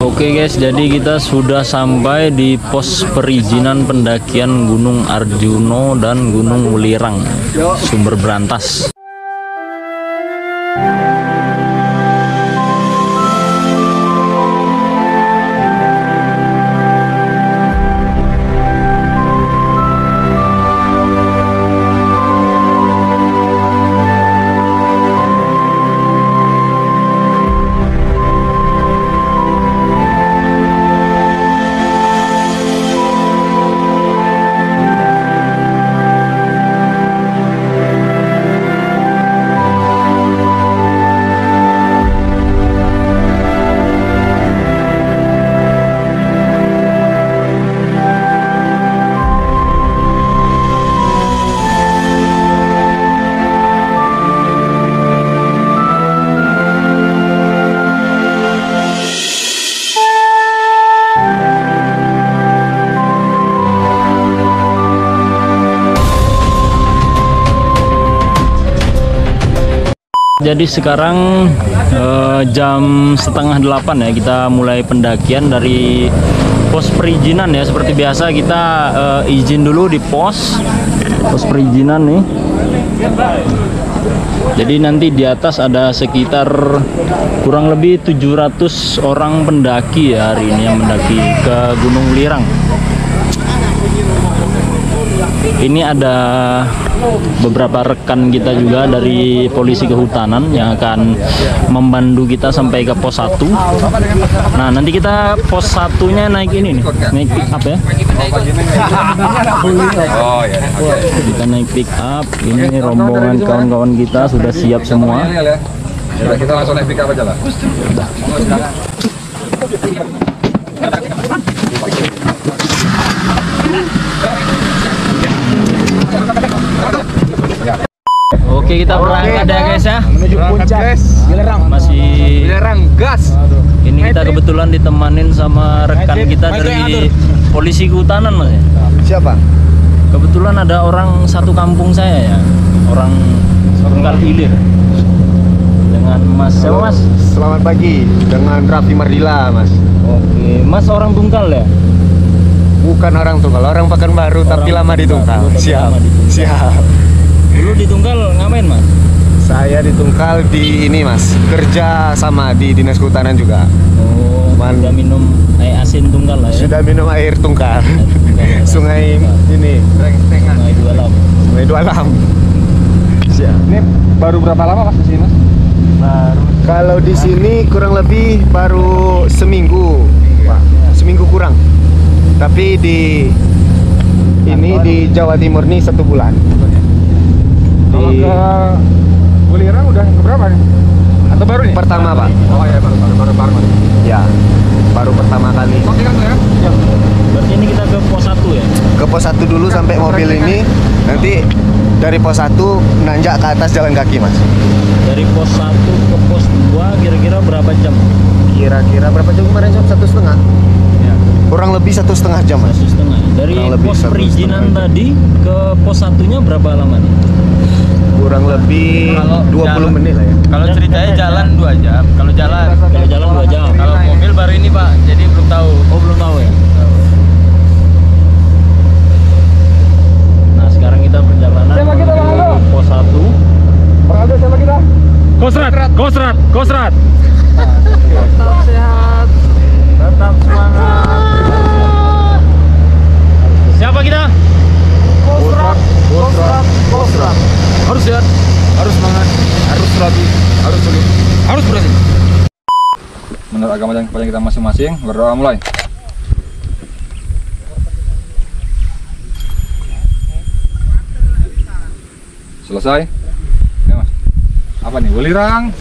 Oke guys, jadi kita sudah sampai di pos perizinan pendakian Gunung Arjuno dan Gunung Welirang, Sumber Brantas. Jadi sekarang jam setengah 8 ya, kita mulai pendakian dari pos perizinan ya. Seperti biasa kita izin dulu di pos perizinan nih. Jadi nanti di atas ada sekitar kurang lebih 700 orang pendaki ya hari ini yang mendaki ke Gunung Welirang. Ini ada beberapa rekan kita juga dari polisi kehutanan yang akan membantu kita sampai ke pos 1. Nah, nanti kita pos 1-nya naik ini nih, naik pick up ya. Oh ya. Kita naik pick up. Ini rombongan kawan-kawan kita sudah siap semua. Ya, kita langsung naik pick up aja lah. Oke, kita berangkat ya guys ya. Menuju puncak Welirang. Masih Welirang gas. ini kita kebetulan ditemanin sama rekan kita dari polisi kehutanan mas ya. Siapa? Kebetulan ada orang satu kampung saya ya, orang Tunggal Hilir. Dengan Mas siapa Mas? Selamat pagi, dengan Raffi Mardila Mas. Oke, Mas orang Tunggal ya? Bukan orang Tunggal, orang Pekanbaru tapi lama di Tunggal. Siap, siap. Dulu di Tunggal ngapain Mas? Saya di Tunggal di ini Mas, kerja sama di Dinas Kehutanan juga. Oh, sudah minum air asin Tunggal lah ya? Sudah minum air Tunggal. Sungai ini, Sungai Dualam. Sungai Dualam. Siap. Ini baru berapa lama Mas di sini Mas? Baru. Kalau di sini kurang lebih baru seminggu. Seminggu kurang. Tapi di ini di Jawa Timur nih 1 bulan. Kalau ke Welirang udah keberapa nih? Atau baru nih? Pertama Pak. Oh ya baru. Ya, baru pertama kali. Oke kan ya? Ya. Berarti ini kita ke pos 1 ya? Ke pos 1 dulu sampai mobil ini. Nanti dari pos 1 nanjak ke atas jalan kaki Mas. Dari pos 1 ke pos 2 kira-kira berapa jam? Kira-kira berapa jam kemarin Sob? 1,5? Ya. Kurang lebih 1,5 jam Mas. 1,5. Dari Kurang lebih pos 1,5 perizinan jam. tadi ke pos 1-nya berapa lama nih? Kurang lebih Kalau 20 menit lah ya. Kalau ceritanya jalan 2 jam. Kalau jalan 2 jam. Kalau mobil baru ini Pak, jadi belum tahu. Oh, belum tahu ya? Nah, sekarang kita perjalanan menuju pos 1. Kosrat. Tetap sehat, tetap semangat. Siapa kita? Kosrat. Harus sehat, harus semangat, harus rapi, harus solid, harus berhasil. Menurut agama dan kepercayaan kita masing-masing, berdoa mulai. Selesai. Ya Mas. Apa nih? Welirang.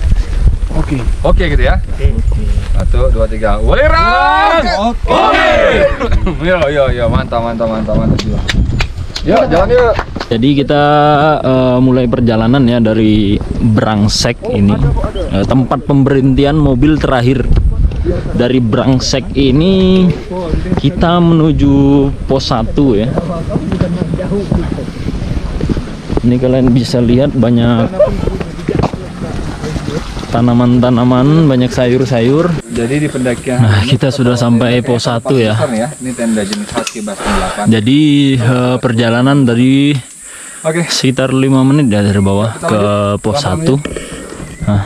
Oke gitu ya. Oke. 1, 2, 3. Welirang. Oke. Yo, mantap. Yuk, jalan yuk. Jadi kita mulai perjalanan ya dari Brangsek ini, tempat pemberhentian mobil terakhir. Dari Brangsek ini kita menuju pos 1 ya. Ini kalian bisa lihat banyak tanaman-tanaman, banyak sayur-sayur. Jadi di pendakian Nah, kita sudah sampai pos 1 ya. Ini tenda jenis Husky Bastion 8. Jadi perjalanan dari Oke. sekitar 5 menit ya dari bawah ke pos 1. Nah.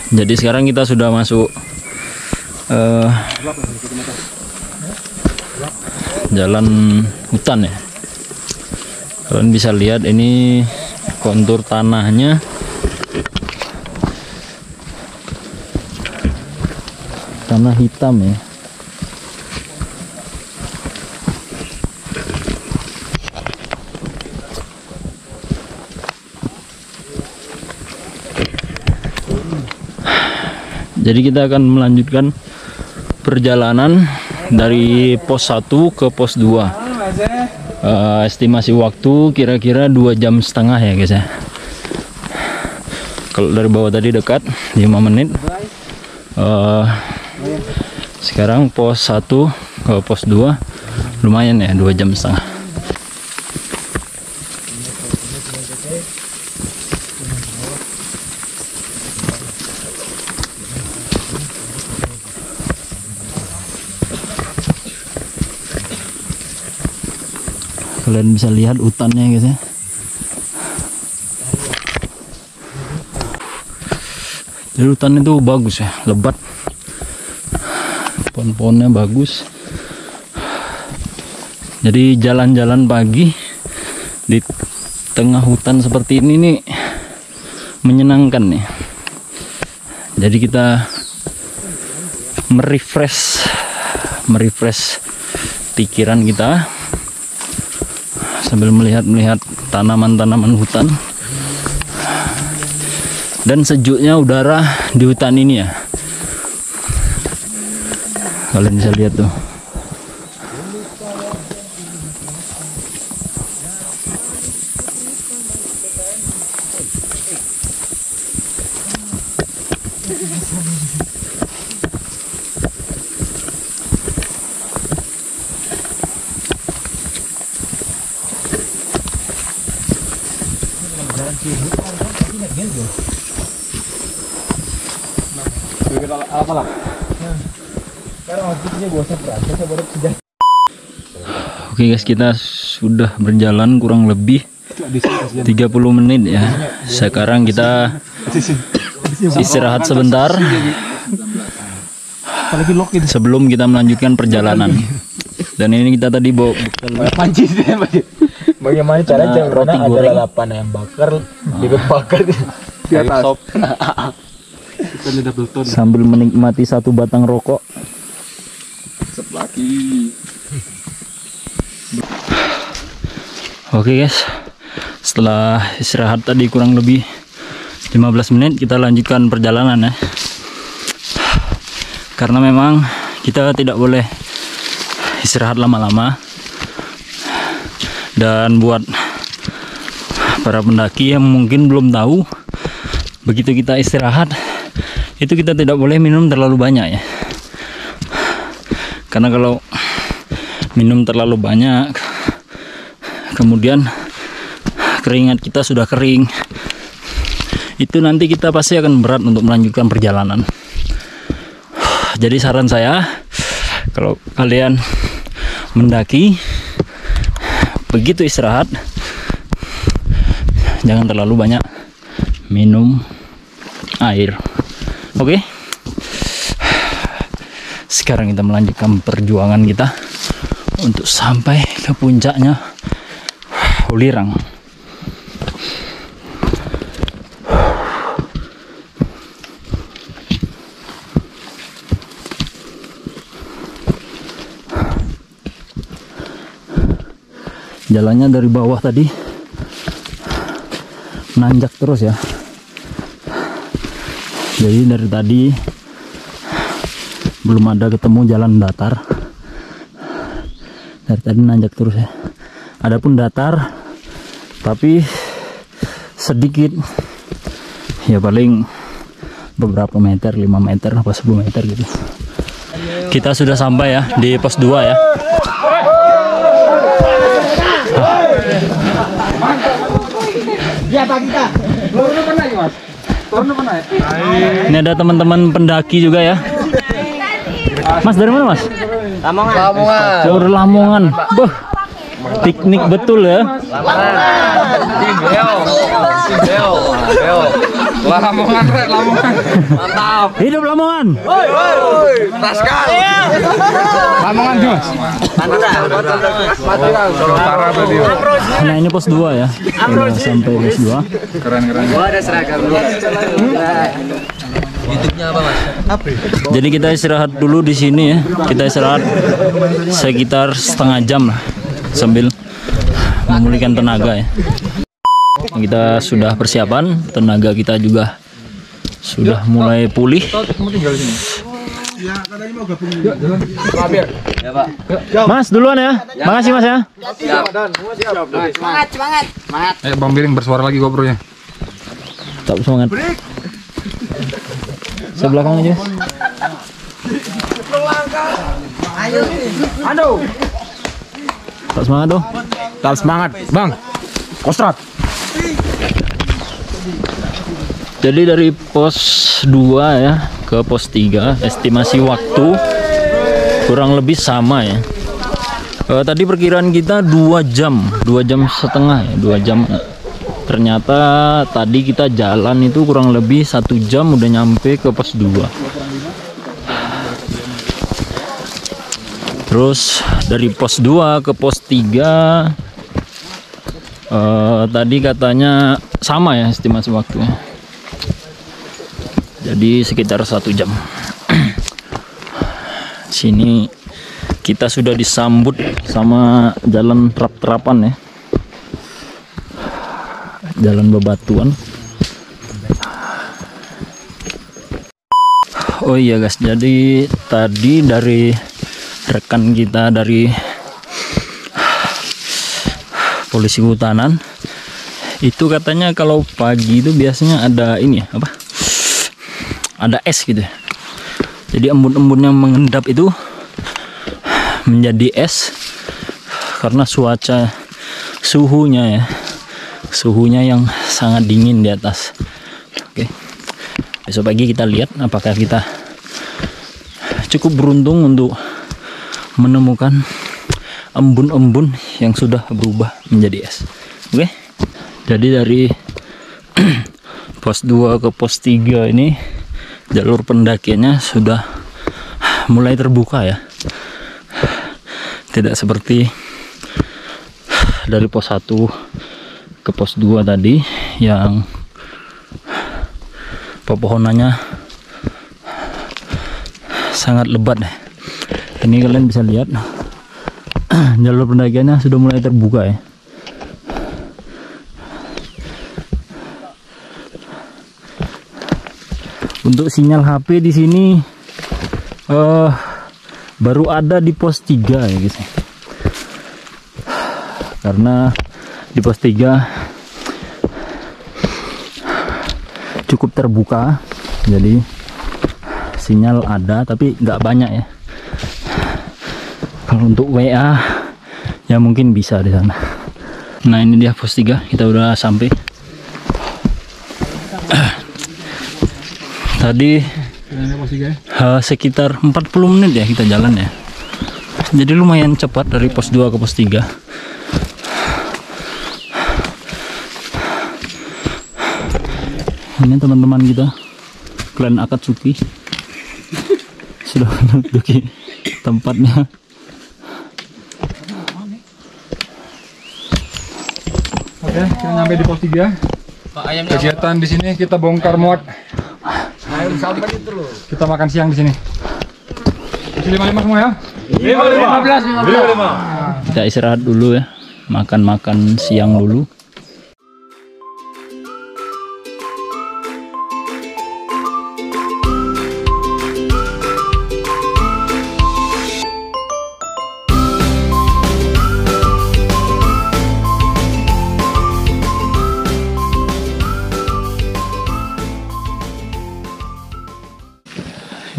Jadi sekarang kita sudah masuk jalan hutan ya. Kalian bisa lihat ini kontur tanahnya. Tanah hitam ya. Jadi kita akan melanjutkan perjalanan dari pos 1 ke pos 2. Estimasi waktu kira-kira 2,5 jam ya guys ya. Kalau dari bawah tadi dekat 5 menit. Sekarang pos 1 ke pos 2 lumayan ya, 2,5 jam. Kalian bisa lihat hutannya guys ya. Jadi hutan itu bagus ya, lebat. Pohon-pohonnya bagus. Jadi jalan-jalan pagi di tengah hutan seperti ini nih menyenangkan nih. Jadi kita merefresh pikiran kita sambil melihat tanaman-tanaman hutan, dan sejuknya udara di hutan ini ya. Kalian bisa lihat tuh. Oke guys, kita sudah berjalan kurang lebih 30 menit ya. Sekarang kita istirahat sebentar sebelum kita melanjutkan perjalanan. Dan ini kita tadi bawa Panci sih, bagaimana cara roti goreng, lalapan yang bakar, dibakar di atas. sambil menikmati satu batang rokok. Lagi. Oke guys, setelah istirahat tadi kurang lebih 15 menit, kita lanjutkan perjalanan ya. Karena memang kita tidak boleh istirahat lama-lama. Dan buat para pendaki yang mungkin belum tahu, begitu kita istirahat itu kita tidak boleh minum terlalu banyak ya. Karena kalau minum terlalu banyak, kemudian keringat kita sudah kering, itu nanti kita pasti akan berat untuk melanjutkan perjalanan. Jadi saran saya, kalau kalian mendaki, begitu istirahat jangan terlalu banyak minum air. Oke? Sekarang kita melanjutkan perjuangan kita untuk sampai ke puncaknya Ulirang. Jalannya dari bawah tadi nanjak terus ya. Jadi dari tadi belum ada ketemu jalan datar. Dari tadi nanjak terus ya. Adapun datar tapi sedikit ya, paling beberapa meter, 5 meter apa 10 meter gitu. Kita sudah sampai ya di pos 2 ya. Ini ada teman-teman pendaki juga ya. Mas dari mana Mas? Lamongan. Jauh dari Lamongan. Beuh, piknik betul ya. Lamongan, Lamongan. Mantap. Hidup Lamongan. Raskal. Lamongan Mas. Utara tadi. Nah ini pos 2 ya. Sudah sampai pos 2. Keren. Ada seragam. YouTube-nya apa Mas? Jadi kita istirahat dulu di sini ya. Kita istirahat sekitar setengah jam lah sambil memulihkan tenaga ya. Kita sudah persiapan, tenaga kita juga sudah mulai pulih. Kamu tinggal di sini. Ya Pak. Mas duluan ya. Makasih Mas ya. Semangat. Bang Biring bersuara lagi GoPro-nya. Tak semangat. Saya belakang aja. Tak semangat dong. Tetap semangat, Bang. Kostrat. Jadi dari pos 2 ya ke pos 3 estimasi waktu kurang lebih sama ya. Tadi perkiraan kita 2 jam setengah ya, 2 jam. Ternyata tadi kita jalan itu kurang lebih 1 jam udah nyampe ke pos 2. Terus dari pos 2 ke pos 3 tadi katanya sama ya estimasi waktunya. Jadi sekitar 1 jam. Sini kita sudah disambut sama jalan terap-terapan ya. Jalan bebatuan. Oh iya guys, jadi tadi dari rekan kita dari polisi kehutanan itu katanya kalau pagi itu biasanya ada ini ya, apa? Ada es gitu ya. Jadi embun-embun yang mengendap itu menjadi es karena suhunya yang sangat dingin di atas. Oke. Besok pagi kita lihat apakah kita cukup beruntung untuk menemukan embun-embun yang sudah berubah menjadi es. Oke. Jadi dari pos 2 ke pos 3 ini jalur pendakiannya sudah mulai terbuka ya. Tidak seperti dari pos 1 ke pos 2 tadi yang pepohonannya sangat lebat. Ini kalian bisa lihat jalur pendakiannya sudah mulai terbuka ya. Untuk sinyal HP di sini baru ada di pos 3 ya guys. Karena di pos 3 cukup terbuka, jadi sinyal ada tapi nggak banyak ya. Kalau untuk WA ya mungkin bisa di sana. Nah ini dia pos 3, kita udah sampai. Tadi sekitar 40 menit ya kita jalan ya. Jadi lumayan cepat dari pos 2 ke pos 3. Ini teman-teman kita, klan Akatsuki sudah menduduki tempatnya. Oke, kita nyampe di pos 3. Kegiatan di sini kita bongkar muat. Kita makan siang di sini. 55 semua ya? 55. Kita istirahat dulu ya, makan siang dulu.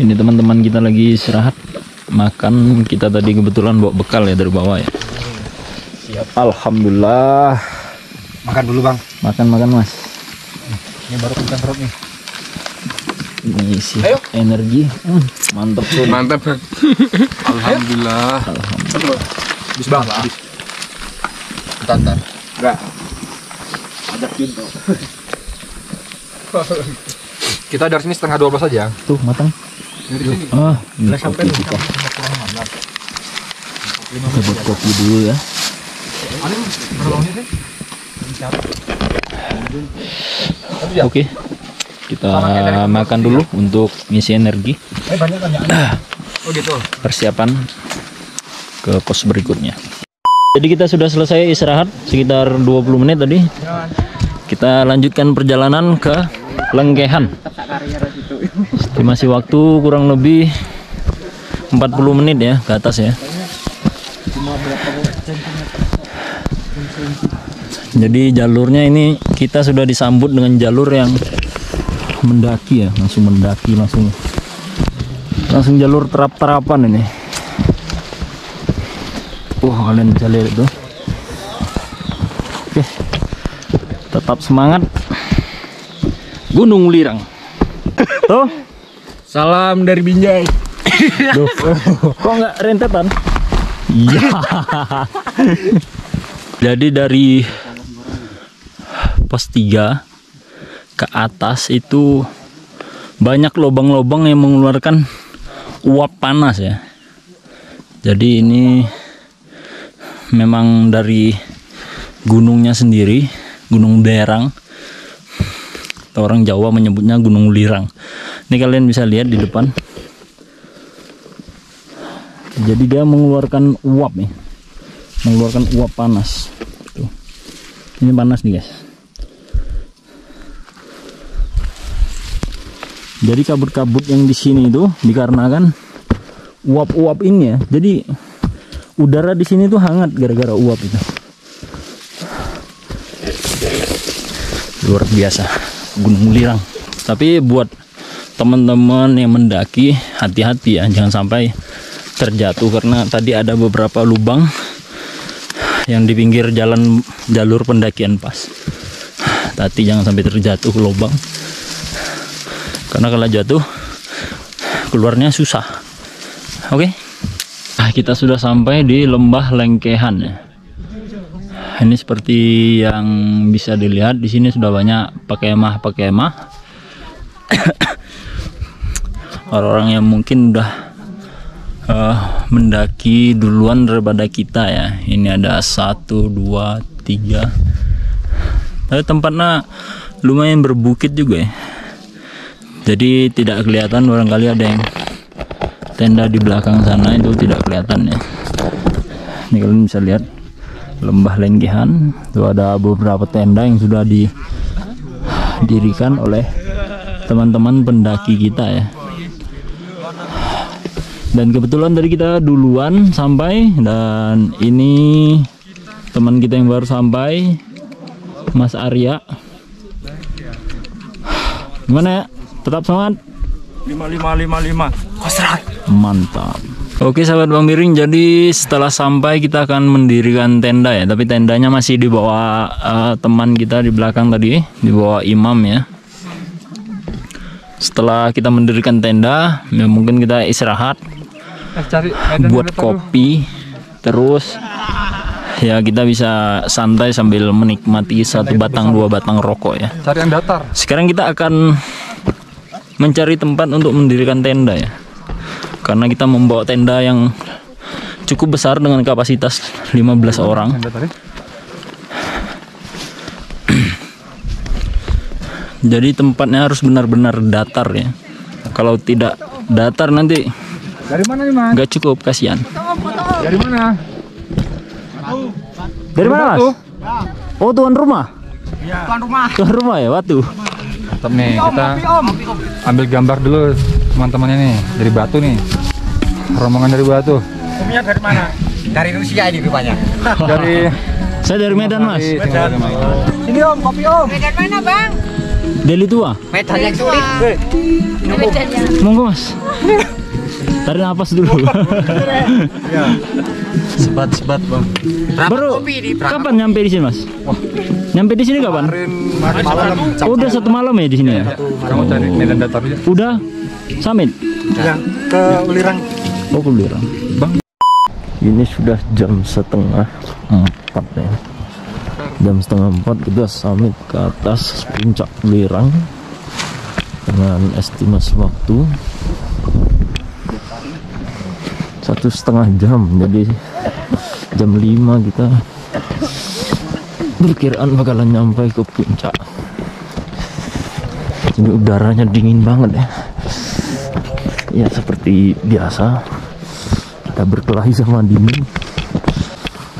Ini teman-teman kita lagi istirahat makan. Kita tadi kebetulan bawa bekal ya dari bawah ya. Siap. Alhamdulillah. Makan dulu bang. Makan mas. Ini baru kencang perut nih. Ini isi energi. Mantap tuh. Mantap. Alhamdulillah. Bis bang. Bis. Bentar. Enggak. Kita dari sini setengah 12 aja. Tuh matang. Ah, ini kopi kita. Kita buat kopi dulu ya. Oke, kita makan dulu untuk ngisi energi. Oh gitu. Persiapan ke pos berikutnya. Jadi kita sudah selesai istirahat sekitar 20 menit tadi. Kita lanjutkan perjalanan ke Lengkehan. Estimasi waktu kurang lebih 40 menit ya ke atas ya. Jadi jalurnya ini kita sudah disambut dengan jalur yang mendaki ya, langsung mendaki, langsung jalur terap-terapan ini. Kalian bisa lihat itu. Oke, tetap semangat. Gunung Lirang. Tuh. Salam dari Binjai. Duh. Kok nggak rentetan? Iya. Jadi dari pos 3 ke atas itu banyak lubang-lubang yang mengeluarkan uap panas ya. Jadi ini memang dari gunungnya sendiri, Gunung Derang. Atau orang Jawa menyebutnya Gunung Lirang. Ini kalian bisa lihat di depan. Jadi dia mengeluarkan uap nih, mengeluarkan uap panas. Tuh. Ini panas nih guys. Jadi kabut-kabut yang di sini itu dikarenakan uap-uap ini ya. Jadi udara di sini tuh hangat gara-gara uap itu. Luar biasa Gunung Lirang. Tapi buat teman-teman yang mendaki, hati-hati ya, jangan sampai terjatuh karena tadi ada beberapa lubang yang di pinggir jalan jalur pendakian pas. Tadi jangan sampai terjatuh ke lubang. Karena kalau jatuh keluarnya susah. Oke. Nah, kita sudah sampai di Lembah Lengkehan ya. Ini seperti yang bisa dilihat di sini sudah banyak pakemah-pakemah. Orang-orang yang mungkin udah mendaki duluan daripada kita ya. Ini ada 1, 2, 3. Tapi tempatnya lumayan berbukit juga ya. Jadi tidak kelihatan, barangkali ada yang tenda di belakang sana itu tidak kelihatan ya. Ini kalian bisa lihat Lembah Lengkehan. Itu ada beberapa tenda yang sudah didirikan oleh teman-teman pendaki kita ya. Dan kebetulan tadi kita duluan sampai, dan ini teman kita yang baru sampai, Mas Arya. Gimana ya? Tetap semangat. 5555. Mantap. Oke sahabat Bang Miring, jadi setelah sampai kita akan mendirikan tenda ya. Tapi tendanya masih di bawah teman kita di belakang tadi, di bawah imam ya. Setelah kita mendirikan tenda, ya mungkin kita istirahat, buat kopi, terus ya kita bisa santai sambil menikmati 1 batang 2 batang rokok ya. Cari yang datar. Sekarang kita akan mencari tempat untuk mendirikan tenda ya. Karena kita membawa tenda yang cukup besar dengan kapasitas 15 orang. Jadi tempatnya harus benar-benar datar ya. Kalau tidak datar nanti Dari mana nih, Mas? nggak cukup, kasihan. Dari mana? Dari mana, Mas? Oh, tuan rumah. Tuan rumah. Tuan rumah ya, Watu. Mantap nih, kita ambil gambar dulu teman-temannya nih, dari Batu nih. Rombongan dari Batu. Umnya dari mana? Dari Rusia ini rupanya. Dari Saya dari Medan, Mas. Sini Om, kopi Om. Medan mana bang? Deli Tua. Medan yang sulit. Monggo, Mas. Tarik nafas dulu. Sebat-sebat bang. Baru kapan nyampe di sini mas? Nyampe di sini kapan? Malam. Oh, udah 1 malam ya di sini ya? Kamu cari medan datar aja. Udah summit? Ya, ke Ulirang. Oh, ke Ulirang. Bang. Ini sudah jam 3:30 ya. Jam 3:30 kita summit ke atas puncak Ulirang dengan estimasi waktu 1,5 jam. Jadi jam 5 kita perkiraan bakalan nyampe ke puncak. Ini udaranya dingin banget ya. Ya seperti biasa kita berkelahi sama dingin.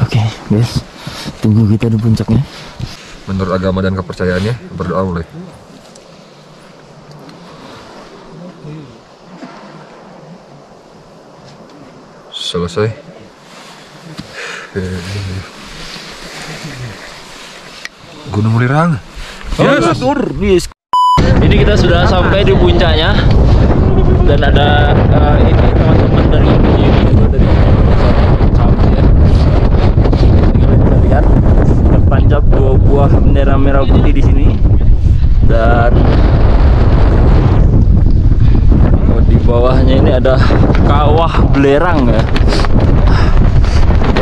Oke, guys, tunggu kita di puncaknya. Menurut agama dan kepercayaannya, berdoa boleh. Selesai. Gunung Ulirang. Yes. Ini kita sudah sampai di puncaknya dan ada ini teman-teman dari sampai ya. Kalian bisa lihat tertancap 2 buah bendera merah putih di sini dan di bawahnya ini ada kawah belerang ya.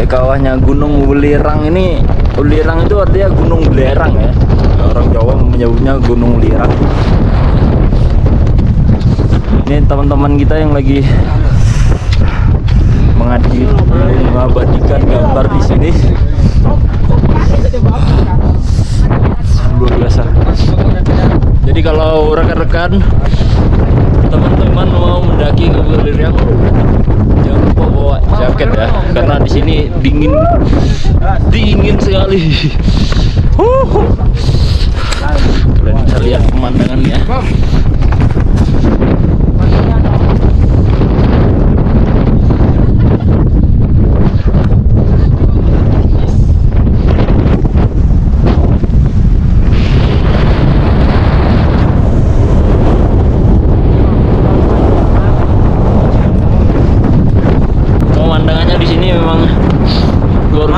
Kawahnya Gunung Ulirang ini, Ulirang itu artinya gunung belerang ya. Orang Jawa menyebutnya Gunung Ulirang. Ini teman-teman kita yang lagi mengabadikan gambar di sini. Luar biasa. Jadi kalau rekan-rekan teman-teman mau mendaki ke Ulirang, jangan lupa bawa jaket ya, karena di sini dingin sekali. Kalian bisa lihat pemandangannya.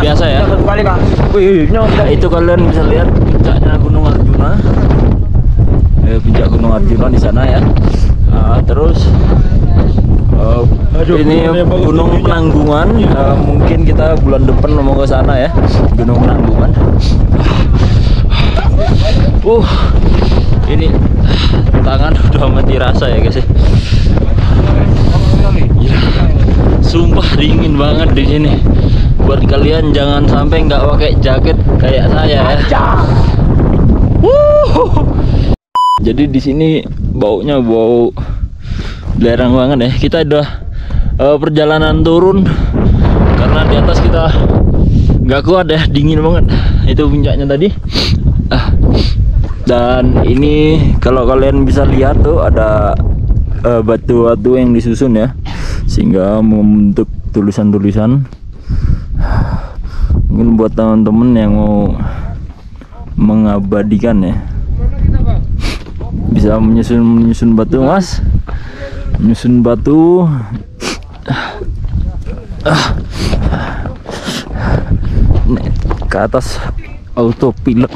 Biasa ya. Nah, itu kalian bisa lihat puncaknya Gunung Arjuna. Puncak Gunung Arjuna di sana ya. Terus ini Gunung Penanggungan. Mungkin kita bulan depan mau ke sana ya. Gunung Penanggungan. Ini tangan udah mati rasa ya guys. Ya, sumpah dingin banget di sini. Buat kalian jangan sampai nggak pakai jaket kayak saya ya. Jadi di sini baunya bau belerang banget ya. Kita udah perjalanan turun karena di atas kita nggak kuat ya, dingin banget. Itu puncaknya tadi. Dan ini kalau kalian bisa lihat tuh ada batu-batu yang disusun ya, sehingga membentuk tulisan-tulisan. Mungkin buat teman-teman yang mau mengabadikan ya, bisa menyusun batu mas, menyusun batu. Ke atas autopilot.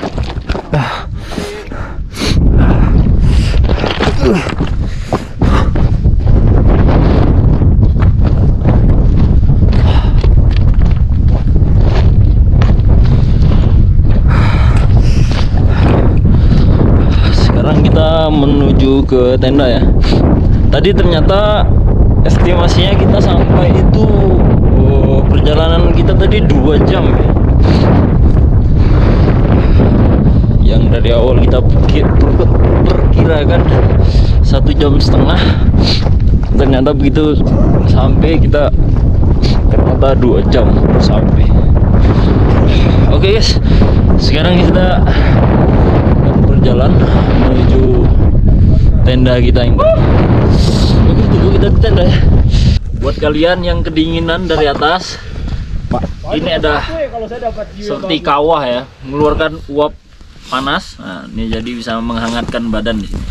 Menuju ke tenda ya. Tadi ternyata estimasinya kita sampai itu perjalanan kita tadi 2 jam ya. Yang dari awal kita perkirakan 1,5 jam. Ternyata begitu sampai kita ternyata 2 jam sampai. Oke guys, sekarang kita berjalan menuju tenda kita ini. Oke, tunggu kita di tenda ya. Buat kalian yang kedinginan dari atas, ini ada seperti kawah ya, mengeluarkan uap panas. Nah, ini jadi bisa menghangatkan badan di sini.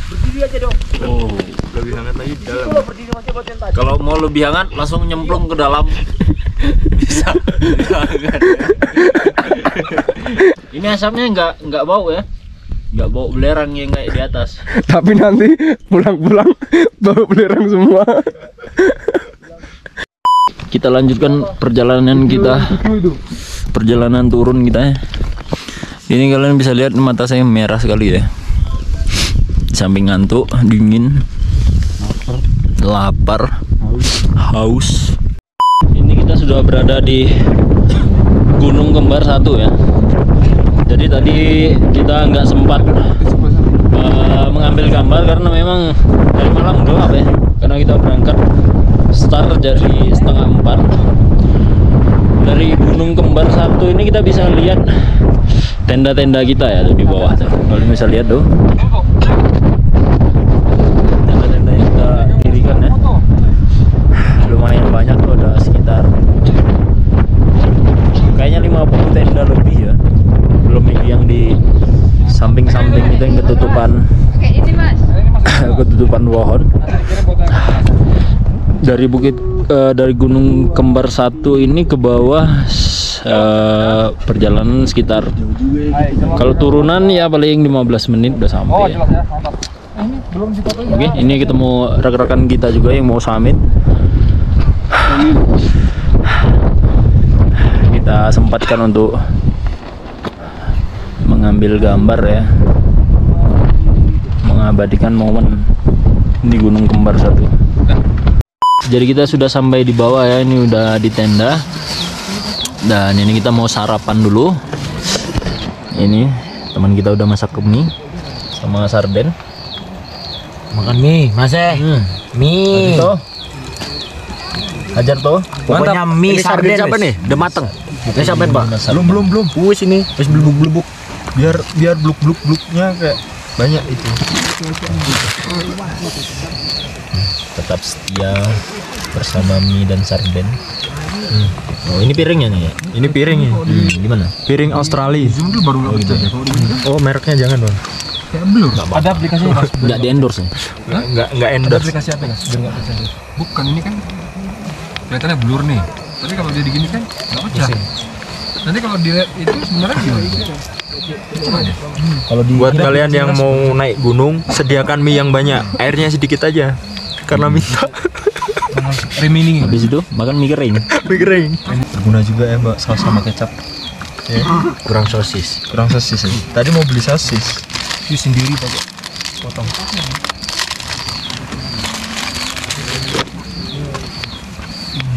Oh. Lebih hangat lagi di dalam. Kalau mau lebih hangat langsung nyemplung ke dalam. Bisa. Ini asapnya nggak bau ya. Nggak bau belerang yang kayak di atas. Tapi nanti pulang-pulang bau belerang semua. Kita lanjutkan perjalanan kita. Perjalanan turun kita ya. Ini kalian bisa lihat mata saya merah sekali ya. Samping ngantuk, dingin, lapar, haus. Ini kita sudah berada di Gunung Kembar 1 ya. Jadi tadi kita nggak sempat mengambil gambar karena memang dari malam gelap ya. Karena kita berangkat start dari setengah 4. Dari Gunung Kembar 1 ini kita bisa lihat tenda-tenda kita ya di bawah tuh. Kalian bisa lihat tuh. Tenda-tenda yang kita dirikan ya. Lumayan banyak tuh, ada sekitar kayaknya 50 tenda lebih ya. Belum yang di samping-samping itu yang ketutupan ketutupan pohon. Dari dari Gunung Kembar 1 ini ke bawah perjalanan sekitar, kalau turunan ya paling 15 menit udah sampai ya. Oke, ini ketemu rekan-rekan kita juga yang mau summit. Kita sempatkan untuk mengambil gambar ya, mengabadikan momen di Gunung Kembar 1. Jadi kita sudah sampai di bawah ya, ini udah di tenda. Dan ini kita mau sarapan dulu. Ini teman kita udah masak mie sama sarden. Makan mie, Mas mie. Tuh. Hajar tuh. Pokoknya mie sarden siapa nih? Udah mateng. Ini siapa, Pak? Belum. Sini. Terus blubuk-blubuk. Biar bluk-bluknya kayak banyak itu. Tetap setia bersama mie dan sarden. Oh, ini piringnya nih ya? Ini piringnya. Gimana? Piring Australia. Oh gitu ya? Oh, mereknya jangan, Bang. Ada aplikasinya, Mas. Nggak di endorse ya? Enggak endorse. Aplikasi apa mas? Biar nggak pecah. Bukan, ini kan kelihatannya blur nih. Tapi kalau dia digini kan nggak pecah. Nanti kalau dilihat itu sebenarnya gimana? Coba deh. Kalau di Buat kalian yang mau naik gunung, sediakan mie yang banyak. Airnya sedikit aja. Karena minta Remaining. habis itu makan mie kering. mie kering. Berguna juga ya, Mbak, saus sama kecap. Ya, Kurang sosis. kurang sosis ya. Tadi mau beli sosis. Itu sendiri pakai potong.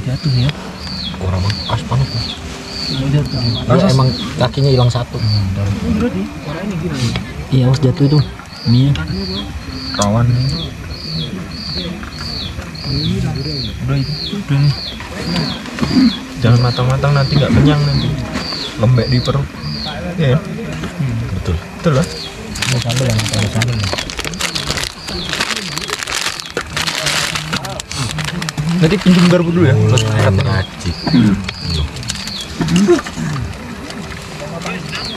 Jatuh ya? Kurang pas banget, Mas. Ya, emang kakinya hilang satu. Iya, harus jatuh itu mie. Rawan. Udah nih. Jangan matang-matang, nanti nggak kenyang nanti. Lembek di perut. Iya. Betul lah. Nanti pinjam garpu dulu ya.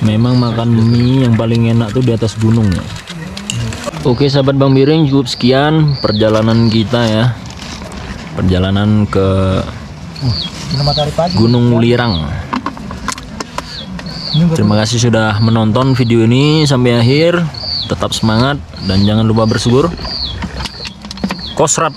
Memang makan mie yang paling enak tuh di atas gunung ya. Oke sahabat Bang Biring, cukup sekian perjalanan kita ya. Perjalanan ke Gunung Lirang. Terima kasih sudah menonton video ini sampai akhir. Tetap semangat dan jangan lupa bersyukur. Kosrat.